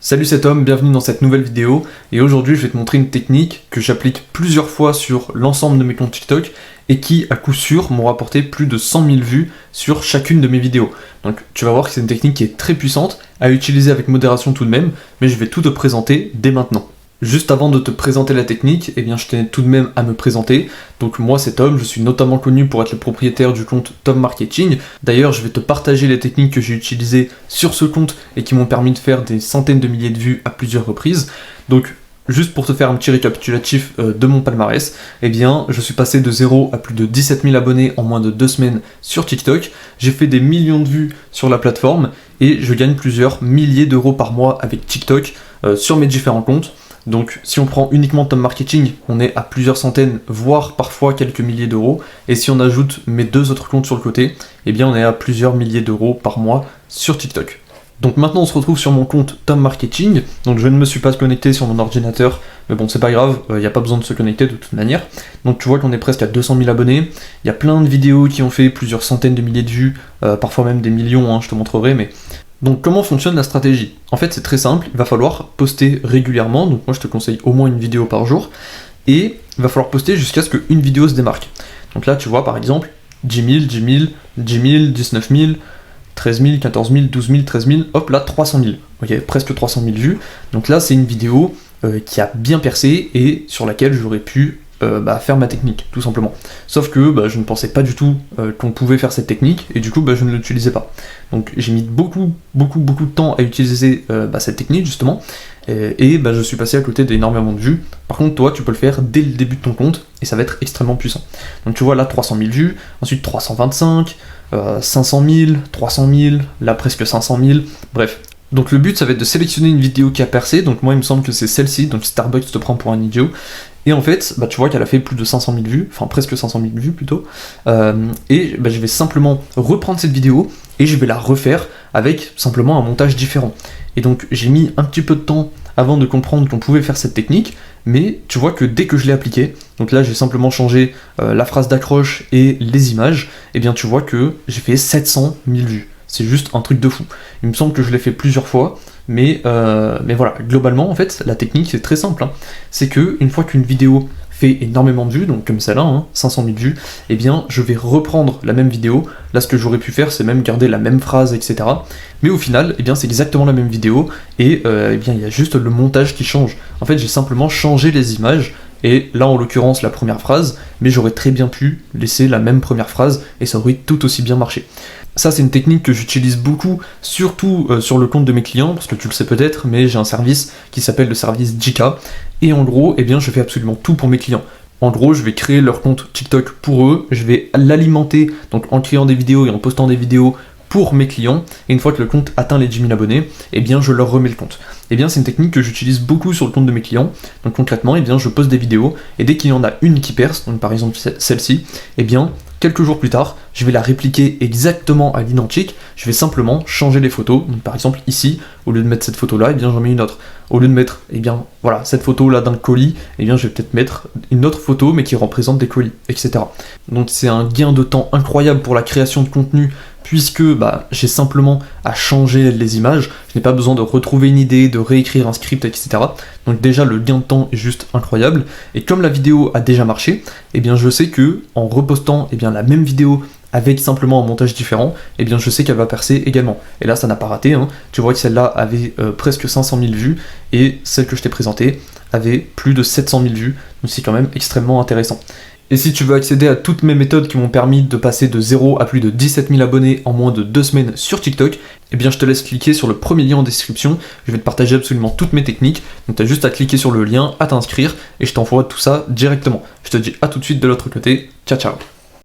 Salut, c'est Tom, bienvenue dans cette nouvelle vidéo, et aujourd'hui je vais te montrer une technique que j'applique plusieurs fois sur l'ensemble de mes comptes TikTok et qui, à coup sûr, m'ont rapporté plus de 100 000 vues sur chacune de mes vidéos. Donc tu vas voir que c'est une technique qui est très puissante, à utiliser avec modération tout de même, mais je vais tout te présenter dès maintenant. Juste avant de te présenter la technique, eh bien je tenais tout de même à me présenter. Donc moi c'est Tom, je suis notamment connu pour être le propriétaire du compte Tom Marketing. D'ailleurs je vais te partager les techniques que j'ai utilisées sur ce compte et qui m'ont permis de faire des centaines de milliers de vues à plusieurs reprises. Donc juste pour te faire un petit récapitulatif de mon palmarès, eh bien je suis passé de 0 à plus de 17 000 abonnés en moins de 2 semaines sur TikTok. J'ai fait des millions de vues sur la plateforme et je gagne plusieurs milliers d'euros par mois avec TikTok sur mes différents comptes. Donc si on prend uniquement Tom Marketing, on est à plusieurs centaines, voire parfois quelques milliers d'euros. Et si on ajoute mes deux autres comptes sur le côté, eh bien on est à plusieurs milliers d'euros par mois sur TikTok. Donc maintenant on se retrouve sur mon compte Tom Marketing. Donc je ne me suis pas connecté sur mon ordinateur, mais bon c'est pas grave, il n'y a pas besoin de se connecter de toute manière. Donc tu vois qu'on est presque à 200 000 abonnés. Il y a plein de vidéos qui ont fait plusieurs centaines de milliers de vues, parfois même des millions, je te montrerai, mais... Donc comment fonctionne la stratégie? En fait c'est très simple, il va falloir poster régulièrement, donc moi je te conseille au moins une vidéo par jour, et il va falloir poster jusqu'à ce qu'une vidéo se démarque. Donc là tu vois par exemple 10 000, 10 000, 10 000, 19 000, 13 000, 14 000, 12 000, 13 000, hop là 300 000, ok, presque 300 000 vues. Donc là c'est une vidéo qui a bien percé et sur laquelle j'aurais pu faire ma technique, tout simplement. Sauf que je ne pensais pas du tout qu'on pouvait faire cette technique, et du coup je ne l'utilisais pas. Donc j'ai mis beaucoup de temps à utiliser cette technique, justement, et je suis passé à côté d'énormément de vues. Par contre, toi, tu peux le faire dès le début de ton compte, et ça va être extrêmement puissant. Donc tu vois, là, 300 000 vues, ensuite 325, 500 000, 300 000, là, presque 500 000, bref. Donc le but ça va être de sélectionner une vidéo qui a percé, donc moi il me semble que c'est celle-ci, donc Starbucks te prend pour un idiot, et en fait tu vois qu'elle a fait plus de 500 000 vues, enfin presque 500 000 vues plutôt, et je vais simplement reprendre cette vidéo et je vais la refaire avec simplement un montage différent. Et donc j'ai mis un petit peu de temps avant de comprendre qu'on pouvait faire cette technique, mais tu vois que dès que je l'ai appliquée, donc là j'ai simplement changé la phrase d'accroche et les images, et bien tu vois que j'ai fait 700 000 vues. C'est juste un truc de fou. Il me semble que je l'ai fait plusieurs fois, mais voilà, globalement, en fait, la technique, c'est très simple. C'est que une fois qu'une vidéo fait énormément de vues, donc comme celle-là, 500 000 vues, eh bien, je vais reprendre la même vidéo. Là, ce que j'aurais pu faire, c'est même garder la même phrase, etc. Mais au final, eh bien, c'est exactement la même vidéo, et eh bien, il y a juste le montage qui change. En fait, j'ai simplement changé les images, et là, en l'occurrence, la première phrase, mais j'aurais très bien pu laisser la même première phrase, et ça aurait tout aussi bien marché. Ça c'est une technique que j'utilise beaucoup, surtout sur le compte de mes clients, parce que tu le sais peut-être, mais j'ai un service qui s'appelle le service JK, et en gros, eh bien, je fais absolument tout pour mes clients. En gros, je vais créer leur compte TikTok pour eux, je vais l'alimenter donc en créant des vidéos et en postant des vidéos pour mes clients, et une fois que le compte atteint les 10 000 abonnés, eh bien je leur remets le compte. Eh bien c'est une technique que j'utilise beaucoup sur le compte de mes clients. Donc concrètement, eh bien je poste des vidéos, et dès qu'il y en a une qui perce, donc par exemple celle-ci, eh bien quelques jours plus tard, je vais la répliquer exactement à l'identique, je vais simplement changer les photos. Donc par exemple ici, au lieu de mettre cette photo-là, eh bien j'en mets une autre. Au lieu de mettre, eh bien voilà, cette photo-là d'un colis, eh bien je vais peut-être mettre une autre photo mais qui représente des colis, etc. Donc c'est un gain de temps incroyable pour la création de contenu, puisque j'ai simplement à changer les images, je n'ai pas besoin de retrouver une idée, de réécrire un script, etc. Donc déjà le gain de temps est juste incroyable, et comme la vidéo a déjà marché, eh bien je sais que en repostant la même vidéo avec simplement un montage différent, eh bien je sais qu'elle va percer également. Et là ça n'a pas raté, tu vois que celle-là avait presque 500 000 vues, et celle que je t'ai présentée avait plus de 700 000 vues, donc c'est quand même extrêmement intéressant. Et si tu veux accéder à toutes mes méthodes qui m'ont permis de passer de 0 à plus de 17 000 abonnés en moins de 2 semaines sur TikTok, eh bien je te laisse cliquer sur le premier lien en description, je vais te partager absolument toutes mes techniques, donc tu as juste à cliquer sur le lien, à t'inscrire, et je t'envoie tout ça directement. Je te dis à tout de suite de l'autre côté, ciao ciao.